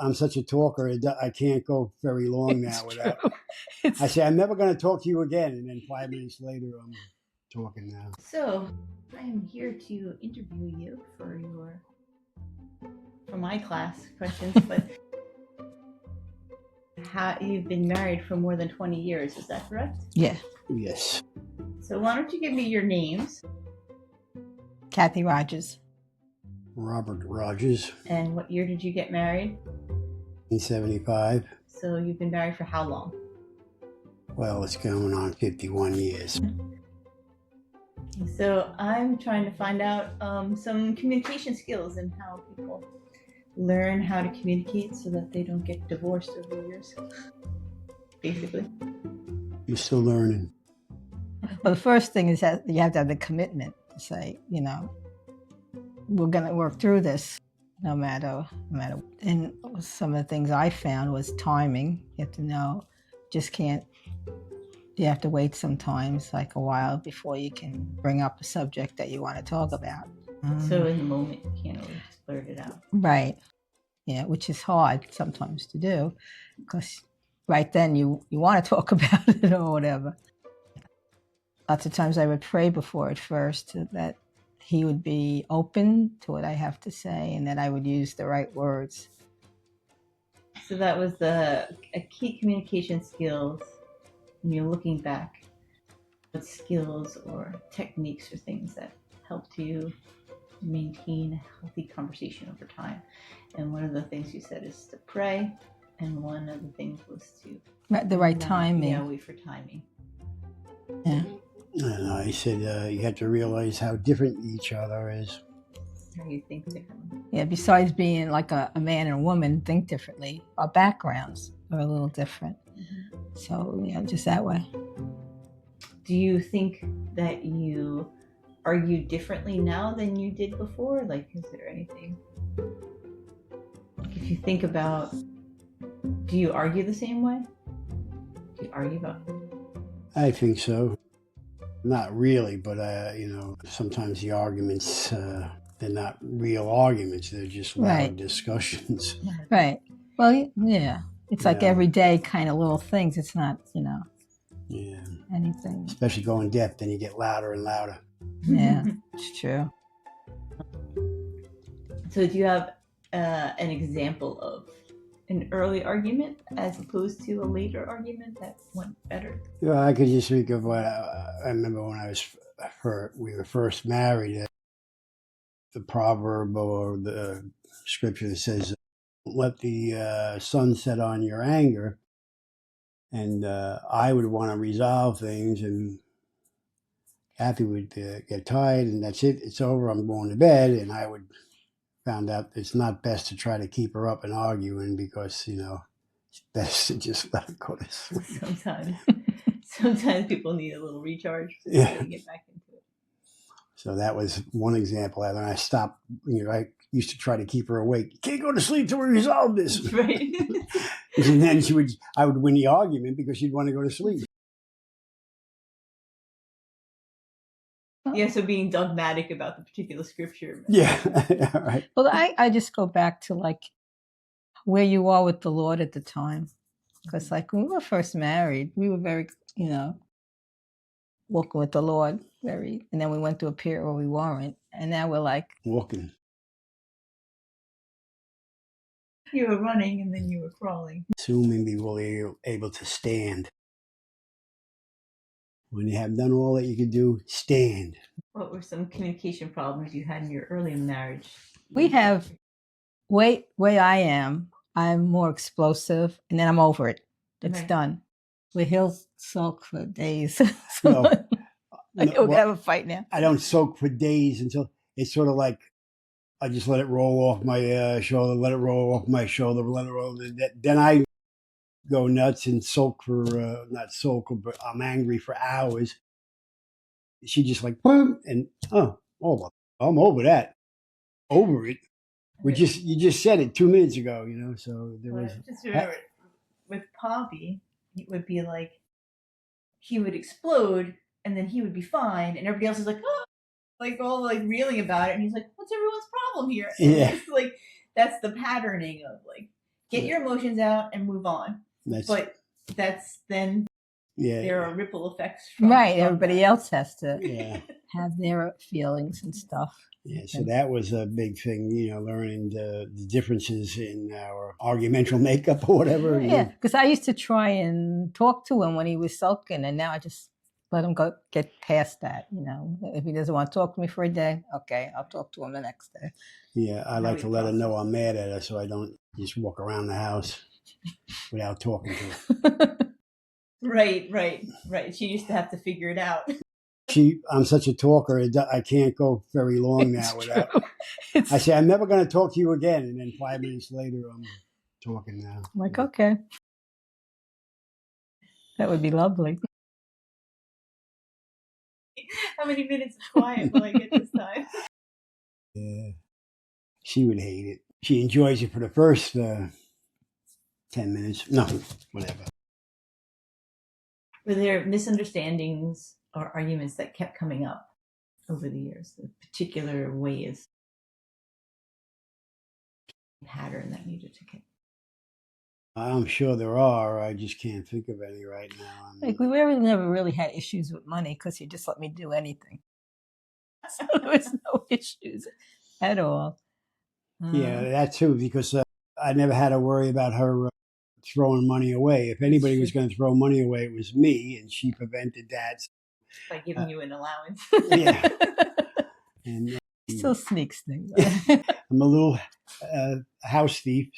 I'm such a talker, I can't go very long now without. It's I say, I'm never going to talk to you again. And then 5 minutes later, I'm talking now. So, I am here to interview you for my class questions, but you've been married for more than 20 years, is that correct? Yeah. Yes. So why don't you give me your names? Kathy Rogers. Robert Rogers. And what year did you get married? 1975. So you've been married for how long? Well, it's going on 51 years. So I'm trying to find out some communication skills and how people learn how to communicate so that they don't get divorced over the years, basically. You're still learning. Well, the first thing is that you have to have the commitment to say, we're going to work through this no matter. And some of the things I found was timing. You have to know, you have to wait sometimes, like a while, before you can bring up a subject that you want to talk about. So in the moment, you can't always blurt it out. Right. Yeah, which is hard sometimes to do, because right then you want to talk about it or whatever. Lots of times I would pray before at first that he would be open to what I have to say and that I would use the right words. So that was a key communication skills. When you're looking back, what skills or techniques or things that helped you maintain a healthy conversation over time. And one of the things you said is to pray, and one of the things was to The right timing. Yeah, wait for timing. Yeah. And I said, you have to realize how different each other is. How you think differently. Yeah, besides being like a man and a woman think differently, our backgrounds are a little different. Mm-hmm. So, just that way. Do you think that you argue differently now than you did before? Like, is there anything? If you think about, do you argue the same way? Do you argue about? I think so. Not really, but sometimes the arguments, they're not real arguments. They're just loud discussions. Right. Well, yeah. It's like everyday kind of little things. It's not, Yeah. anything. Especially going deaf, then you get louder and louder. Yeah, it's true. So do you have an example of an early argument as opposed to a later argument that went better? Yeah, I could just think of what I remember when we were first married. The proverb or the scripture that says, "Let the sun set on your anger." And I would want to resolve things, and Kathy would get tired, and that's it. It's over. I'm going to bed, and I would found out it's not best to try to keep her up and arguing because it's best to just let her go to sleep. Sometimes people need a little recharge to get back into it. So that was one example. And I stopped. I used to try to keep her awake. You can't go to sleep till we resolve this. Right. And then I would win the argument because she'd want to go to sleep. Yeah, so being dogmatic about the particular scripture. Yeah, right. Well, I just go back to like where you are with the Lord at the time. Because like when we were first married, we were very, walking with the Lord and then we went through a period where we weren't. And now we're like walking. You were running and then you were crawling. Assuming we were able to stand. When you have done all that you could do, stand. What were some communication problems you had in your early marriage? We have, way I am, I'm more explosive, and then I'm over it. It's done. Where he'll sulk for days. We'll have a fight now. I don't sulk for days until it's sort of like I just let it roll off my shoulder, let it roll off my shoulder, let it roll. Then I go nuts and sulk for, not sulk, but I'm angry for hours. She just like, boom, and I'm over that. Over it. You just said it 2 minutes ago, so there was. Just remember, with Poppy, it would be like, he would explode and then he would be fine and everybody else is like, oh, like all like reeling about it. And he's like, what's everyone's problem here? And yeah. it's like, that's the patterning of like, get your emotions out and move on. But that's then there are ripple effects from everybody that. else has to have their feelings and stuff. Yeah, so that was a big thing, learning the differences in our argumental makeup or whatever. Yeah, because I used to try and talk to him when he was sulking, and now I just let him get past that. If he doesn't want to talk to me for a day, okay, I'll talk to him the next day. Yeah, I like to let her know I'm mad at her, so I don't just walk around the house without talking to her. Right. She used to have to figure it out. I'm such a talker, I can't go very long now without. I say, I'm never going to talk to you again. And then 5 minutes later, I'm talking now. I'm like, okay. That would be lovely. How many minutes of quiet will I get this time? Yeah. She would hate it. She enjoys it for the first 10 minutes. No, whatever. Were there misunderstandings or arguments that kept coming up over the years? The particular ways, pattern that needed to get? I'm sure there are. I just can't think of any right now. Like, we never really had issues with money because he just let me do anything. So there was no issues at all. Yeah, that too, because I never had to worry about her throwing money away. If anybody was going to throw money away, it was me, and she prevented that. By giving you an allowance. Yeah. And still sneaks things. I'm a little house thief.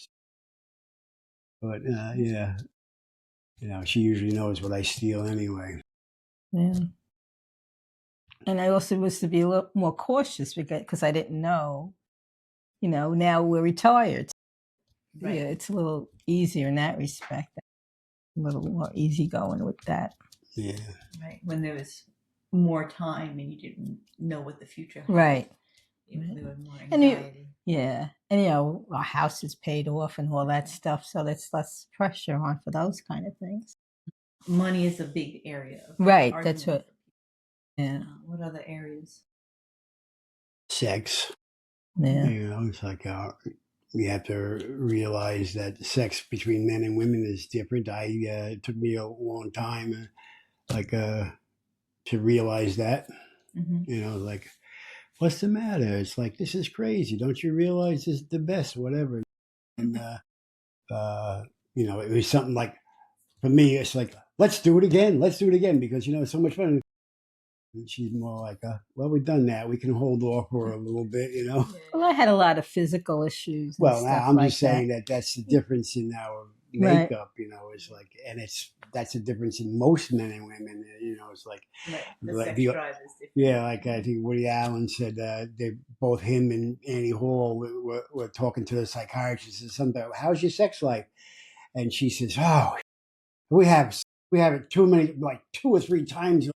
But, yeah, she usually knows what I steal anyway. Yeah. And I also was to be a little more cautious because I didn't know. Now we're retired. Right. Yeah, it's a little easier in that respect. A little more easygoing with that. Yeah. Right. When there was more time and you didn't know what the future held. Right. There was more anxiety. And our house is paid off and all that stuff, so there's less pressure on for those kind of things. Money is a big area. Right, that's what. Yeah. What other areas? Sex. Yeah. It's like we have to realize that sex between men and women is different. It took me a long time, to realize that. Mm-hmm. Like, what's the matter? It's like, this is crazy. Don't you realize this is the best, whatever. And, it was something like, for me, it's like, let's do it again, because, it's so much fun. And she's more like, well, we've done that. We can hold off for a little bit, Well, I had a lot of physical issues. Well, now I'm just saying that's the difference in our makeup, it's like, and that's the difference in most men and women, it's like, the sex drive is different. Yeah, like I think Woody Allen said, both him and Annie Hall were talking to the psychiatrist and something, how's your sex life? And she says, oh, we have it too many, like 2 or 3 times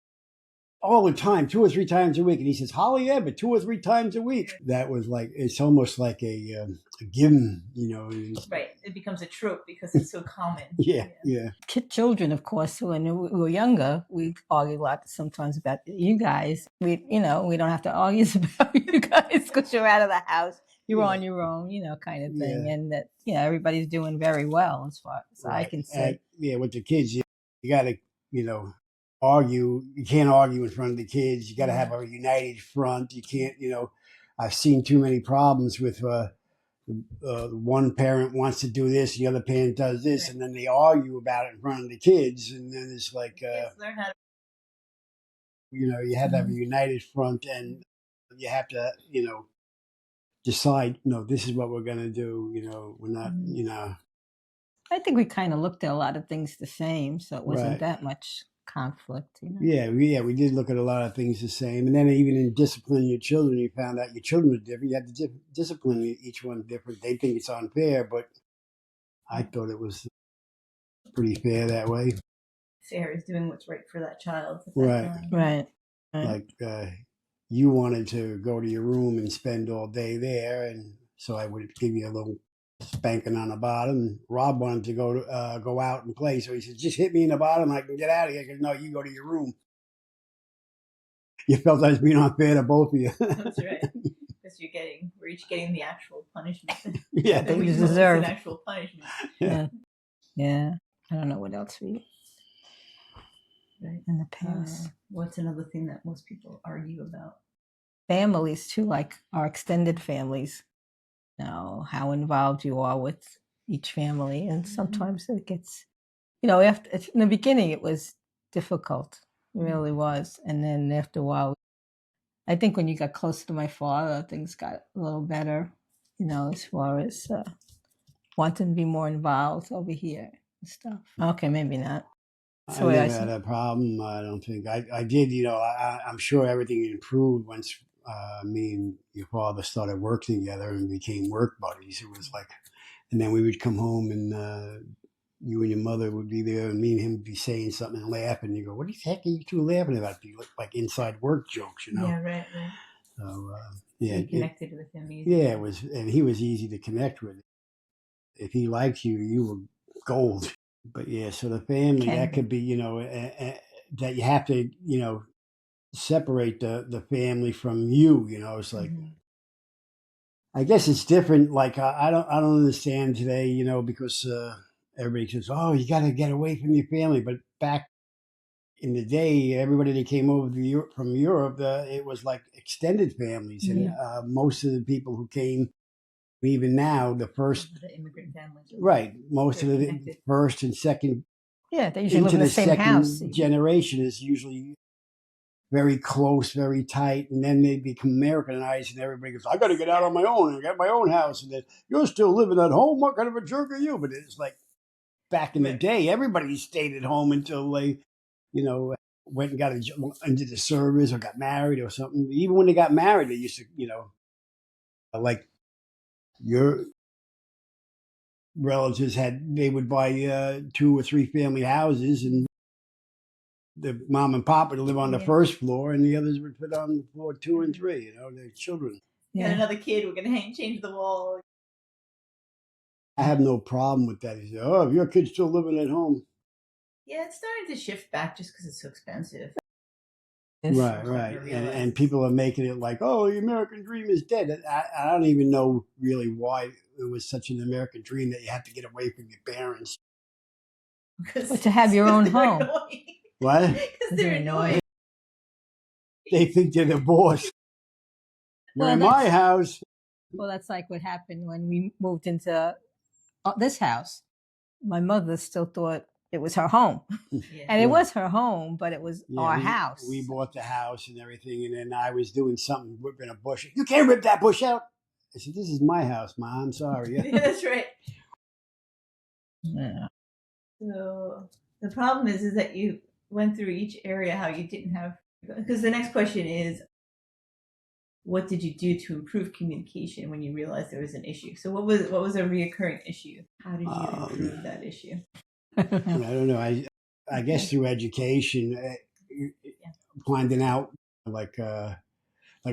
all the time, 2 or 3 times a week. And he says, Holly, yeah, but 2 or 3 times a week. That was like, it's almost like a given, Right. It becomes a trope because it's so common. Yeah. Children, of course, when we were younger, we argue a lot sometimes about you guys. We don't have to argue about you guys because you're out of the house. You're on your own, kind of thing. And that, everybody's doing very well as far as I can say. With the kids, you got to, argue. You can't argue in front of the kids. You got to have a united front. You can't, I've seen too many problems with one parent wants to do this, the other parent does this, and then they argue about it in front of the kids, and then it's like, learn how to. You have to have a united front, and you have to, decide, this is what we're going to do. We're not, I think we kind of looked at a lot of things the same, so it wasn't that much conflict. Yeah, we did look at a lot of things the same. And then even in disciplining your children, you found out your children are different. You have to discipline each one different. They think it's unfair, but I thought it was pretty fair that way. Fair is doing what's right for that child. Right. Like you wanted to go to your room and spend all day there, and so I would give you a little spanking on the bottom. Rob wanted to go out and play, so he said, just hit me in the bottom, I can get out of here. Because no, you go to your room. You felt I was being unfair to both of you. That's right, because you're getting we're each getting the actual punishment Yeah, that we deserve. an actual punishment. Yeah. Yeah. I don't know what else we Right. in the past. What's another thing that most people argue about? Families too, like our extended families. You know, how involved you are with each family. And sometimes it gets, you know, after in the beginning it was difficult. It really was. And then after a while, I think when you got closer to my father, things got a little better, you know, as far as wanting to be more involved over here and stuff. Okay, maybe not. That's the I way never had a problem. I don't think I did. You know, I'm sure everything improved once me and your father started working together and became work buddies. It was like, and then we would come home and you and your mother would be there, and me and him would be saying something and laughing. And you go, "What the heck are you two laughing about?" Be like inside work jokes, you know? Yeah, right. So So you connected with him easily. yeah, it was, and he was easy to connect with. If he liked you, you were gold. But yeah, so the family, that could be, you know, that you have to, you know, separate the family from you. You know, it's like, I guess it's different. Like I don't understand today, you know, because everybody says, "Oh, you got to get away from your family." But back in the day, everybody that came over from Europe, it was like extended families, and most of the people who came, even now, the immigrant families, right? Most of the first and second, yeah, they usually live in the same house. Generation is usually very close, very tight, and then they become Americanized, and everybody goes, "I got to get out on my own and get my own house." And then you're still living at home. What kind of a jerk are you? But it's like back in the day, everybody stayed at home until they, you know, went and got into the service or got married or something. Even when they got married, they used to, you know, like your relatives they would buy 2 or 3 family houses, and the mom and pop would live on the first floor, and the others would fit on floor 2 and 3. You know, their children. Yeah, another kid. We're gonna change the wall. I have no problem with that. He said, "Oh, if your kid's still living at home." Yeah, it's starting to shift back just because it's so expensive. Right. And people are making it like, "Oh, the American dream is dead." I don't even know really why it was such an American dream that you have to get away from your parents. But to have your own home. Annoying. What? Because they're annoying. They think they're the boss. You're in my house. Well, that's like what happened when we moved into this house. My mother still thought it was her home. And it was her home, but it was our house. We bought the house and everything, and then I was doing something, whipping a bush. "You can't rip that bush out." I said, "This is my house, Mom. I'm sorry." Yeah, that's right. Yeah. So the problem is that you went through each area how you didn't have, because the next question is, what did you do to improve communication when you realized there was an issue? So what was a reoccurring issue? How did you improve that issue? I don't know. I guess through education, finding out like I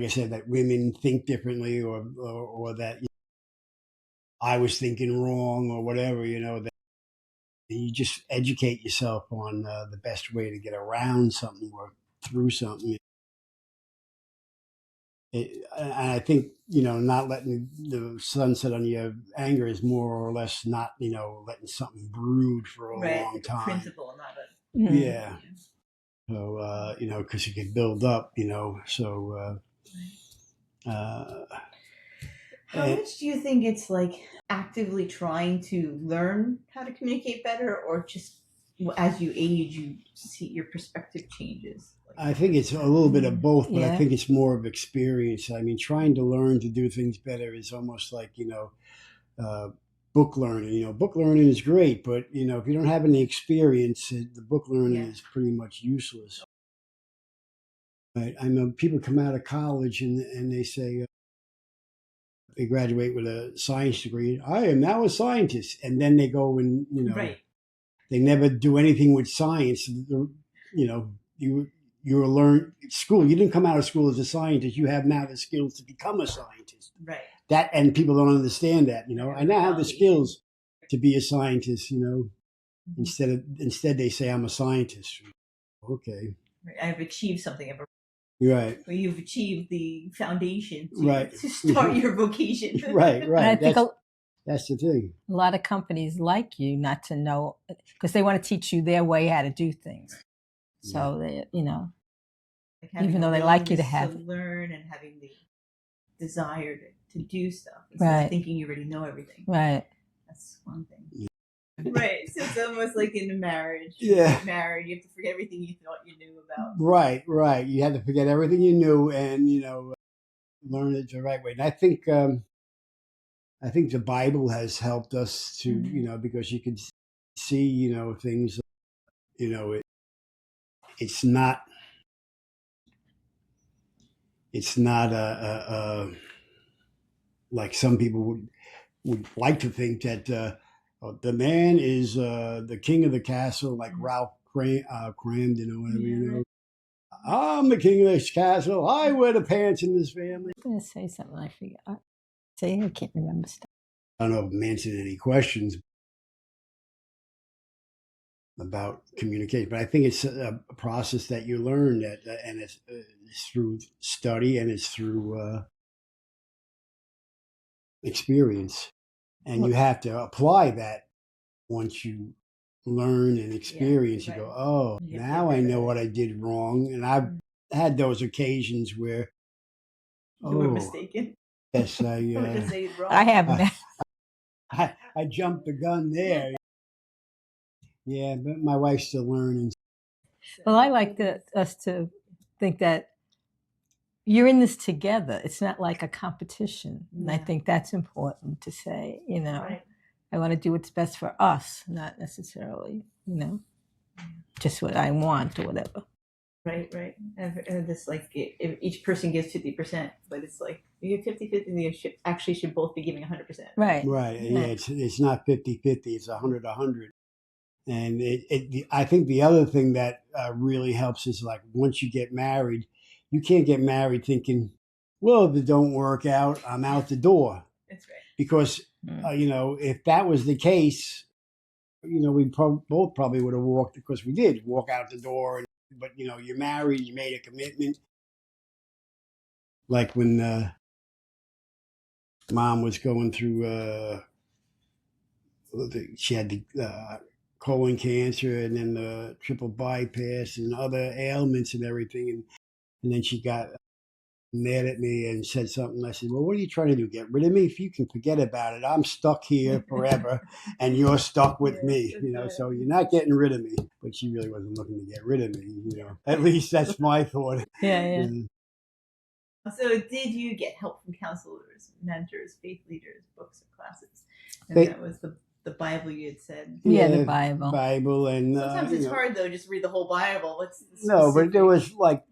said, that women think differently, or that I was thinking wrong, or whatever. You know, that you just educate yourself on the best way to get around something or through something. And I think, you know, not letting the sun set on your anger is more or less not, you know, letting something brood for a long time. Principle, not a yeah. So you know, because you can build up, you know. So how much do you think it's like actively trying to learn how to communicate better, or just as you age, you see your perspective changes? I think it's a little bit of both, but I think it's more of experience. I mean, trying to learn to do things better is almost like, you know, book learning. You know, book learning is great, but, you know, if you don't have any experience, the book learning is pretty much useless. Right? I know people come out of college and they say, they graduate with a science degree. "I am now a scientist." And then they go and, you know, they never do anything with science. You know, you were learned school. You didn't come out of school as a scientist. You have now the skills to become a scientist. Right. That, and people don't understand that. You know, I now have the skills to be a scientist. You know, instead they say, "I'm a scientist." Okay. I've achieved something. Right. where you've achieved the foundation Right. to start your vocation. Right. And I Right. think That's the thing. a lot of companies like you not to know because they want to teach you their way how to do things. So they, Like having even a though they like you to willingness have to learn and having the desire to do stuff instead Right. of thinking you already know everything. right. That's one thing. Right. So it's almost like in a marriage. Yeah. You get married, you have to forget everything you thought you knew about. Right. Right. You had to forget everything you knew and learn it the right way. And I think the Bible has helped us to because you can see things. It's not a like some people would like to think that the man is the king of the castle, like Ralph Cramden or whatever. Right. I'm the king of this castle. I wear the pants in this family. I'm going to say something I forgot. I can't remember stuff. I don't know if I'm answering any questions about communication, but I think it's a process that you learn and it's through study and it's through experience, and you have to apply that once you learn and experience. Yeah, You right. go, oh, Yeah, now I know what I did wrong, and I've had those occasions where You were mistaken. Yes, Or to say it wrong. I haven't. I jumped the gun there. Yeah, but my wife's still learning. Well, I like us to think that you're in this together. It's not like a competition. And I Yeah. think that's important to say, Right. I want to do what's best for us, not necessarily, just what I want or whatever. Right. And this like if each person gives 50%, but it's like you get 50-50, you should both be giving 100%. Right. Right. Yeah, it's not 50-50, it's 100-100. And I think the other thing that really helps is like once you get married, you can't get married thinking, well, if it don't work out, I'm out the door. That's right. Because, if that was the case, we both probably would have walked, because we did walk out the door. But, you're married, you made a commitment. Like when mom was going through, she had the colon cancer and then the triple bypass and other ailments and everything. And then she got mad at me and said something. I said, well, what are you trying to do? Get rid of me? If you can forget about it, I'm stuck here forever and you're stuck with me, so you're not getting rid of me. But she really wasn't looking to get rid of me, At least that's my thought. Yeah. So did you get help from counselors, mentors, faith leaders, books, or classes? And that was the Bible you had said. Yeah, the Bible. Bible, and sometimes it's hard though, just read the whole Bible. What's no, but there was like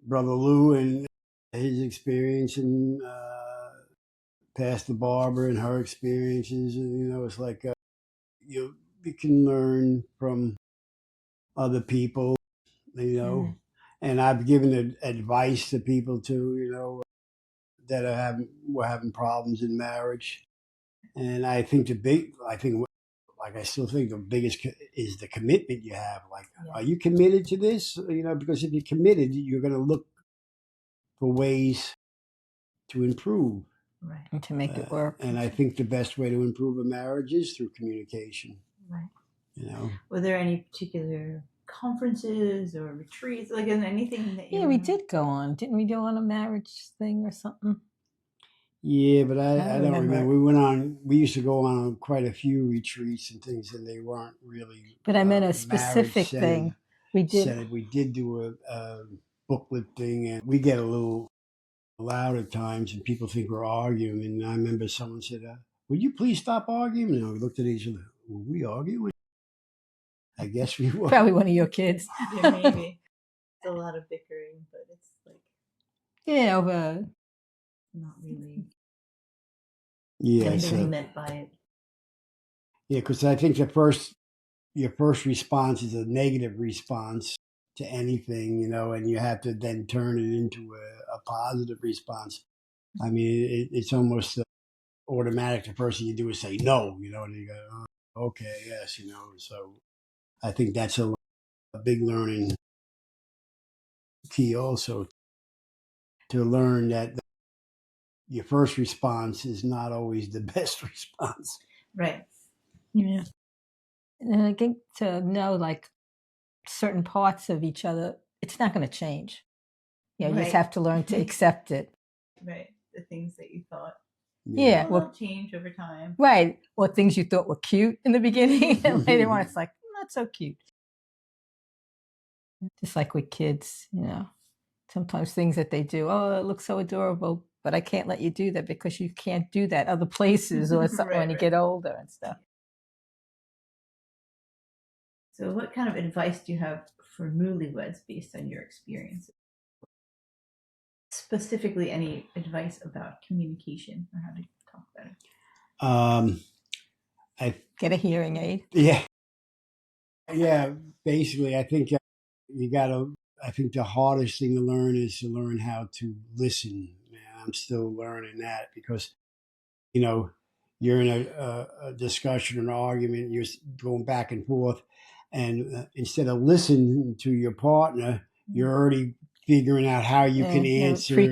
Brother Lou and his experience, and Pastor Barbara and her experiences, and it's like you can learn from other people, Mm-hmm. and I've given advice to people too, that were having problems in marriage. And I think I still think the biggest is the commitment you have. Like, are you committed to this? Because if you're committed, you're going to look for ways to improve. Right. And to make it work. And I think the best way to improve a marriage is through communication. Right. Were there any particular conferences or retreats, like anything that we did go on. Didn't we go on a marriage thing or something? Yeah, but I don't remember. We used to go on quite a few retreats and things, and they weren't really. But I meant a specific thing. We did do a booklet thing, and we get a little loud at times, and people think we're arguing. And I remember someone said, "Would you please stop arguing?" And we looked at each other. Were we arguing? I guess we were. Probably one of your kids. Yeah, maybe. It's a lot of bickering, but it's like over. Not really. Yeah, anything meant by it. Yeah, because I think your first response is a negative response to anything, and you have to then turn it into a positive response. I mean, it's almost automatic. The first thing you do is say no, and you go, oh, okay, yes, So I think that's a big learning key also to learn that your first response is not always the best response. Right. Yeah. And I think to know like certain parts of each other, it's not going to change. You know, you just Right. have to learn to accept it. Right. The things that you thought, Yeah. well, they'll change over time. Right. Or things you thought were cute in the beginning, and later on it's like, not so cute. Just like with kids, you know, sometimes things that they do, oh, it looks so adorable, but I can't let you do that because you can't do that other places or something when you get older and stuff. So what kind of advice do you have for newlyweds based on your experiences? Specifically, any advice about communication or how to talk better? I Get a hearing aid. Yeah. Basically, I think you got to. I think the hardest thing to learn is to learn how to listen. Man, I'm still learning that because, you know, you're in a discussion, an argument, you're going back and forth, and instead of listening to your partner, you're already figuring out how you can answer.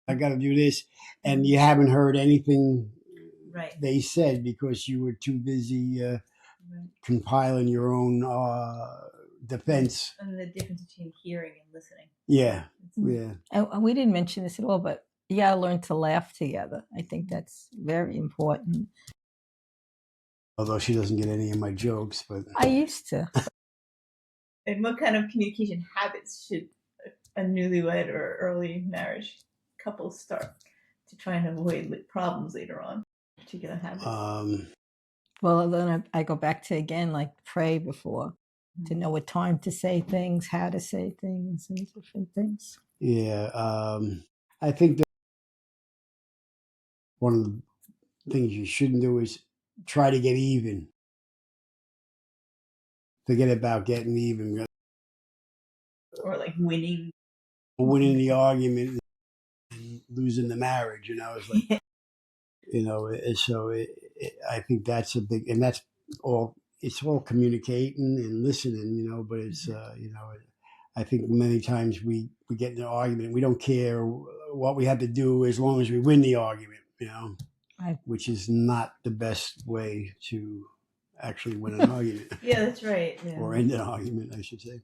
I got to do this, and you haven't heard anything they said because you were too busy compiling your own defense. And the difference between hearing and listening. Yeah. And we didn't mention this at all, but you got to learn to laugh together. I think that's very important. Although she doesn't get any of my jokes, but I used to. And what kind of communication habits should a newlywed or early marriage couple start to try and avoid problems later on? Particular habits. Well, then I go back to, again, like pray before, to know what time to say things, how to say things, and different things. Yeah. I think that one of the things you shouldn't do is try to get even. Forget about getting even. Or like winning the argument and losing the marriage, you know. It's like, you know, so I think that's a big, and that's all, it's all communicating and listening, you know, but it's, you know, I think many times we get in an argument, we don't care what we have to do as long as we win the argument, you know, which is not the best way to actually win an argument. Yeah, that's right. Yeah. Or end an argument, I should say.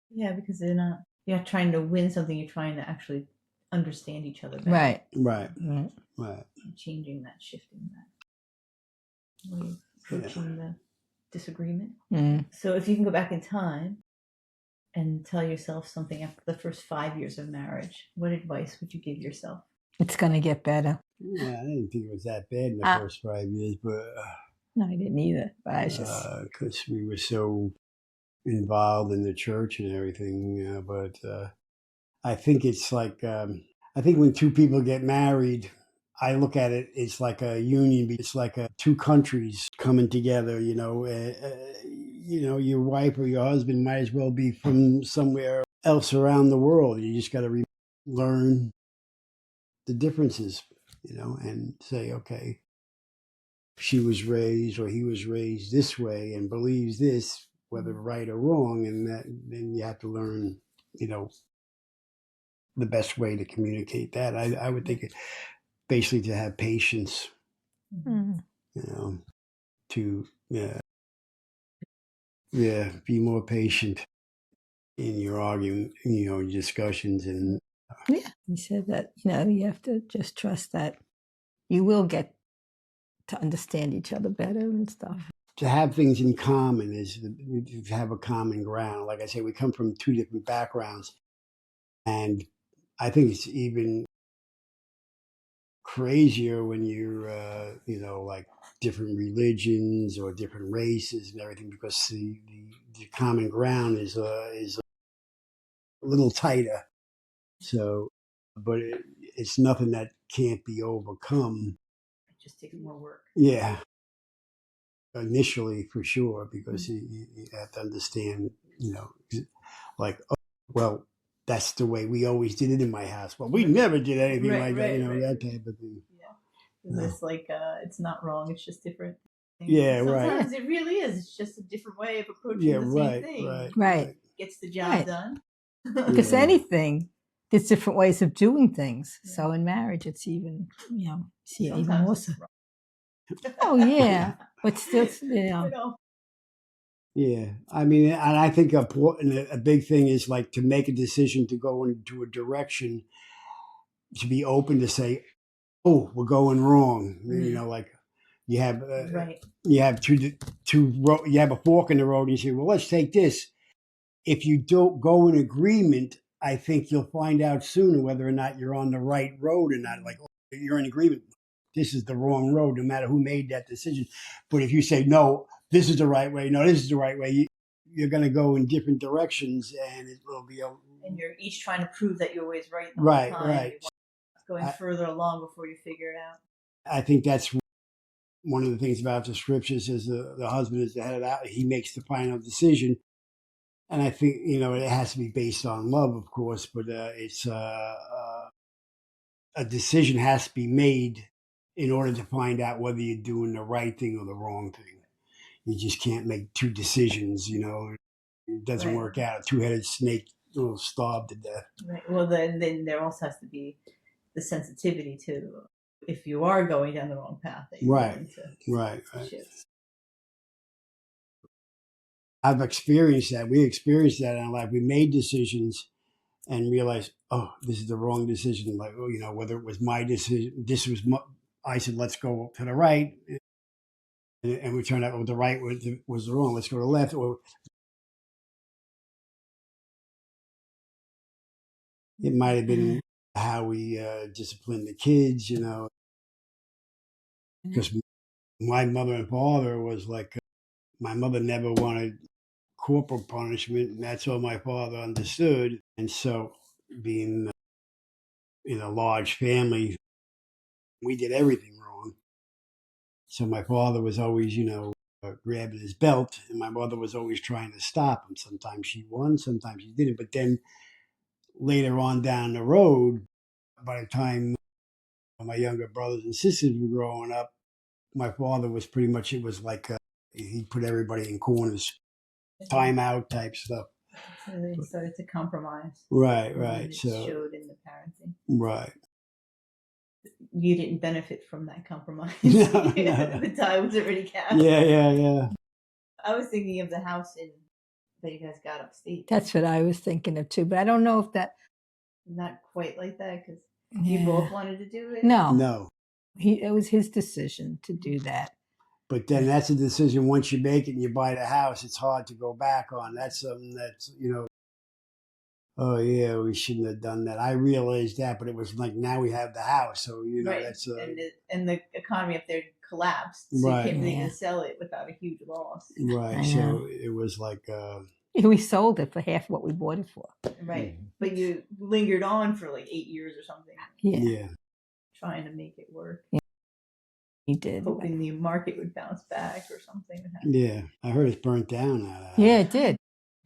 Yeah, because you're not trying to win something, you're trying to actually understand each other better. Right. Changing that, shifting that way of approaching the disagreement. So if you can go back in time and tell yourself something after the first 5 years of marriage, what advice would you give yourself? It's going to get better. Yeah, I didn't think it was that bad in the first 5 years, but no, I didn't either. But I was just because we were so involved in the church and everything. But I think it's like I think when two people get married, I look at it, it's like a union. It's like two countries coming together. You know, your wife or your husband might as well be from somewhere else around the world. You just got to learn the differences, you know, and say, okay, she was raised or he was raised this way and believes this, whether right or wrong, and then you have to learn, you know, the best way to communicate that. I would think basically to have patience, you know, to be more patient in your argument, you know, discussions. And he said that, you know, you have to just trust that you will get to understand each other better and stuff. To have things in common is to have a common ground. Like I say, we come from two different backgrounds, and I think it's even crazier when you're, you know, like different religions or different races and everything, because the common ground is a little tighter. So, but it's nothing that can't be overcome. It just takes more work. Yeah. Initially, for sure, because you have to understand, you know, like, oh, well, that's the way we always did it in my house. Well, we never did anything like that, you know, that type of thing. Yeah. It's like, it's not wrong, it's just different. Yeah, Sometimes it really is. It's just a different way of approaching the same thing. Right. Gets the job done. Because Yeah. anything, there's different ways of doing things. So in marriage, it's even, see it even Sometimes more it's so. wrong. Oh, yeah. But still, You know. Yeah, I mean, and I think a big thing is like to make a decision to go into a direction, to be open to say, "Oh, we're going wrong." You know, like you have Right. you have you have a fork in the road, and you say, "Well, let's take this." If you don't go in agreement, I think you'll find out sooner whether or not you're on the right road or not. Like, oh, you're in agreement. This is the wrong road, no matter who made that decision. But if you say, no, this is the right way, no, this is the right way, you're going to go in different directions, and it will be And you're each trying to prove that you're always right the right, whole time. right. You're going further along before you figure it out. I think that's one of the things about the scriptures is the husband is the head of that. He makes the final decision. And I think, it has to be based on love, of course, but it's a decision has to be made in order to find out whether you're doing the right thing or the wrong thing. You just can't make two decisions, It doesn't work out. A two-headed snake will starve to death. Right. Well, then there also has to be the sensitivity to if you are going down the wrong path. That you're Right. willing to Right. shift. I've experienced that. We experienced that in our life. We made decisions and realized, oh, this is the wrong decision. Like, whether it was my decision, I said, let's go to the right. And we turned out, the right was the wrong. Let's go to the left. Or it might have been how we disciplined the kids, because my mother and father was like, my mother never wanted corporal punishment, and that's all my father understood. And so, being in a large family, we did everything wrong. So my father was always, grabbing his belt, and my mother was always trying to stop him. Sometimes she won, sometimes she didn't. But then later on down the road, by the time my younger brothers and sisters were growing up, my father was pretty much, it was like he put everybody in corners, timeout type stuff. So they started to compromise. Right, And right. it So showed in the parenting. right. You didn't benefit from that compromise. No. The tie was already cast. Yeah. I was thinking of the house that you guys got upstate. That's what I was thinking of too. But I don't know if that. Not quite like that because you both wanted to do it. No. It was his decision to do that. But then that's a decision. Once you make it and you buy the house, it's hard to go back on. That's something that's, oh yeah, we shouldn't have done that. I realized that, but it was like, now we have the house. So, right. that's and the economy up there collapsed. So right. you can't really sell it without a huge loss. Right. So it was like we sold it for half what we bought it for. Right. But you lingered on for like 8 years or something. Yeah. Trying to make it work. He did. Hoping the market would bounce back or something. Yeah. I heard it's burnt down. Yeah, it did.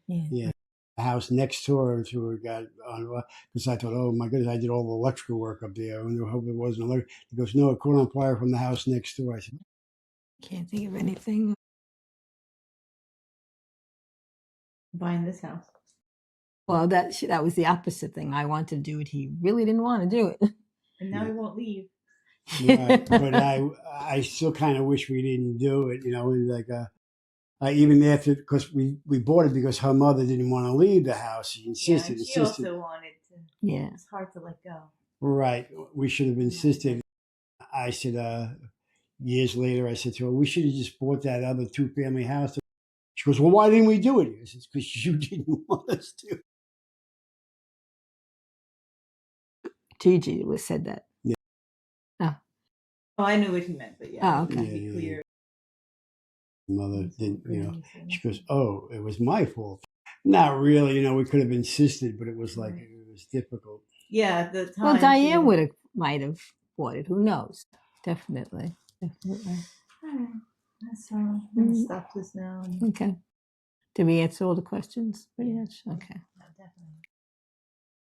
Yeah. The house next door to we got on, because I thought, oh my goodness, I did all the electrical work up there. I hope it wasn't electric. He goes, no, it caught on fire from the house next door. I said, can't think of anything. Buying this house. Well, that was the opposite thing. I wanted to do it. He really didn't want to do it. And now he won't leave. Right. But I still kind of wish we didn't do it, like even after, because we bought it because her mother didn't want to leave the house. She insisted. She also wanted to. Yeah. It's hard to let go. Right. We should have insisted. I said, years later, I said to her, we should have just bought that other 2-family house. She goes, well, why didn't we do it? I said, because you didn't want us to. Gigi said that. Yeah. Oh, I knew what he meant, but yeah. Oh, okay. To be clear. Mother didn't, she goes, oh, it was my fault. Not really, we could have insisted, but it was like, it was difficult. Yeah, at the time. Well, Diane might have bought it. Who knows? Definitely. All right. So I'm going to stop this now. Okay. Did we answer all the questions? Pretty much? Okay. No, definitely.